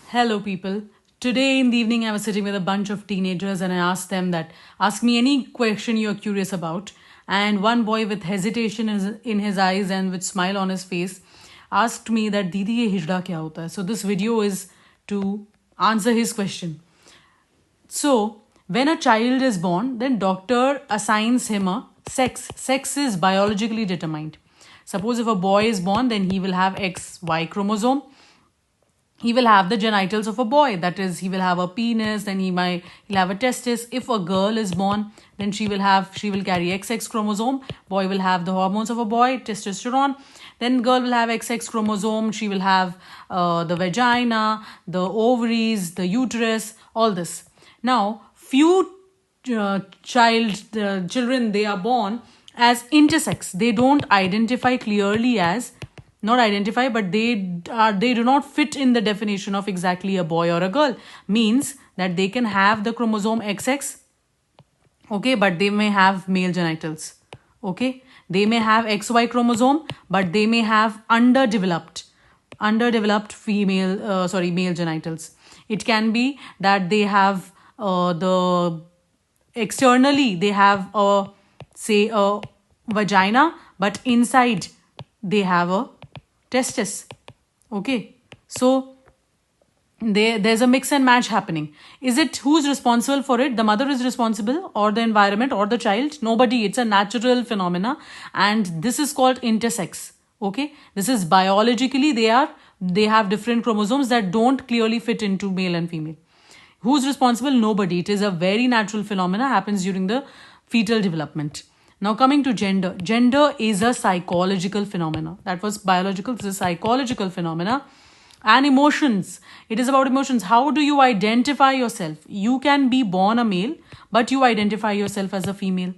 Hello, people. Today in the evening, I was sitting with a bunch of teenagers and I asked them that, ask me any question you're curious about. And one boy with hesitation in his eyes and with smile on his face asked me that, Didi, ye hijda kya hota hai? So this video is to answer his question. So when a child is born, then doctor assigns him a sex. Sex is biologically determined. Suppose if a boy is born, then he will have XY chromosome. He will have the genitals of a boy, that is, he will have a penis, then he'll have a testis. If a girl is born, then she will carry XX chromosome. Boy will have the hormones of a boy, testosterone. Then girl will have XX chromosome. She will have the vagina, the ovaries, the uterus, all this. Now few children, they are born as intersex. They don't identify clearly as, not identify, but they do not fit in the definition of exactly a boy or a girl. Means that they can have the chromosome XX, okay, but they may have male genitals, okay. They may have XY chromosome, but they may have underdeveloped male genitals. It can be that they have externally they have a vagina, but inside they have a testis, okay. So there's a mix and match happening. Is it who's responsible for it? The mother is responsible, or the environment, or the child? Nobody. It's a natural phenomena, and this is called intersex, okay. This is biologically they have different chromosomes that don't clearly fit into male and female. Who's responsible? Nobody. It is a very natural phenomena, happens during the fetal development. Now coming to gender. Gender is a psychological phenomena. That was biological. This is psychological phenomena. And emotions. It is about emotions. How do you identify yourself? You can be born a male, but you identify yourself as a female.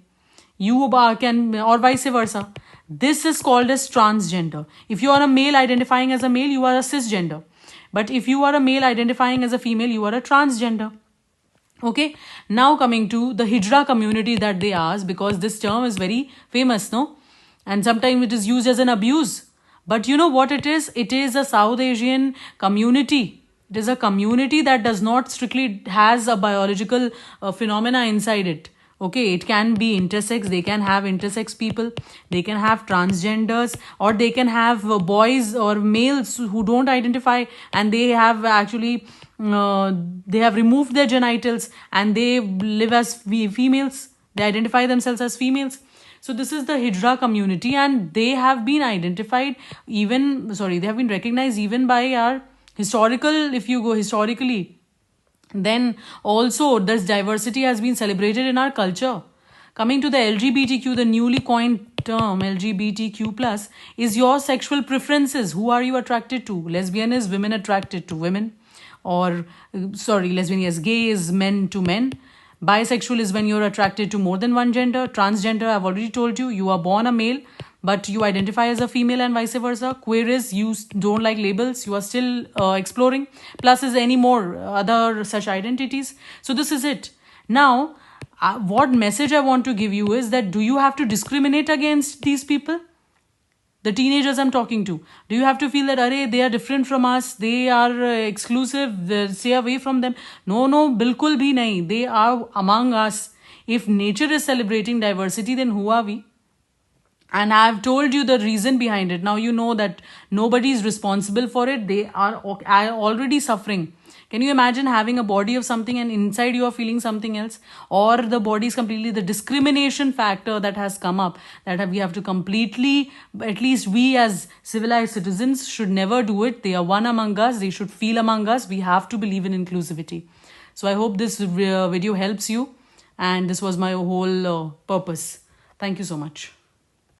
You can, or vice versa. This is called as transgender. If you are a male identifying as a male, you are a cisgender. But if you are a male identifying as a female, you are a transgender. Okay, now coming to the hijra community that they ask, because this term is very famous, no? And sometimes it is used as an abuse. But you know what it is? It is a South Asian community. It is a community that does not strictly has a biological phenomena inside it. Okay, it can be intersex. They can have intersex people. They can have transgenders, or they can have boys or males who don't identify, and they have actually they have removed their genitals and they live as females. They identify themselves as females. So this is the hijra community, and they have been identified even, they have been recognized even by our historical, if you go historically, then also this diversity has been celebrated in our culture. Coming to the LGBTQ, the newly coined term LGBTQ+, is your sexual preferences. Who are you attracted to? Lesbian is women attracted to women. Or, lesbian is gay is men to men. Bisexual is when you're attracted to more than one gender. Transgender, I've already told you, you are born a male, but you identify as a female, and vice versa. Queer is you don't like labels, you are still exploring. Plus is any more other such identities. So this is it. Now, what message I want to give you is that, do you have to discriminate against these people? The teenagers I'm talking to. Do you have to feel that, they are different from us, they are exclusive, stay away from them? No, bilkul bhi nahi. They are among us. If nature is celebrating diversity, then who are we? And I've told you the reason behind it. Now you know that nobody is responsible for it. They are already suffering. Can you imagine having a body of something and inside you are feeling something else? Or the body is completely, the discrimination factor that has come up, that we have to completely, at least we as civilized citizens should never do it. They are one among us. They should feel among us. We have to believe in inclusivity. So I hope this video helps you. And this was my whole purpose. Thank you so much.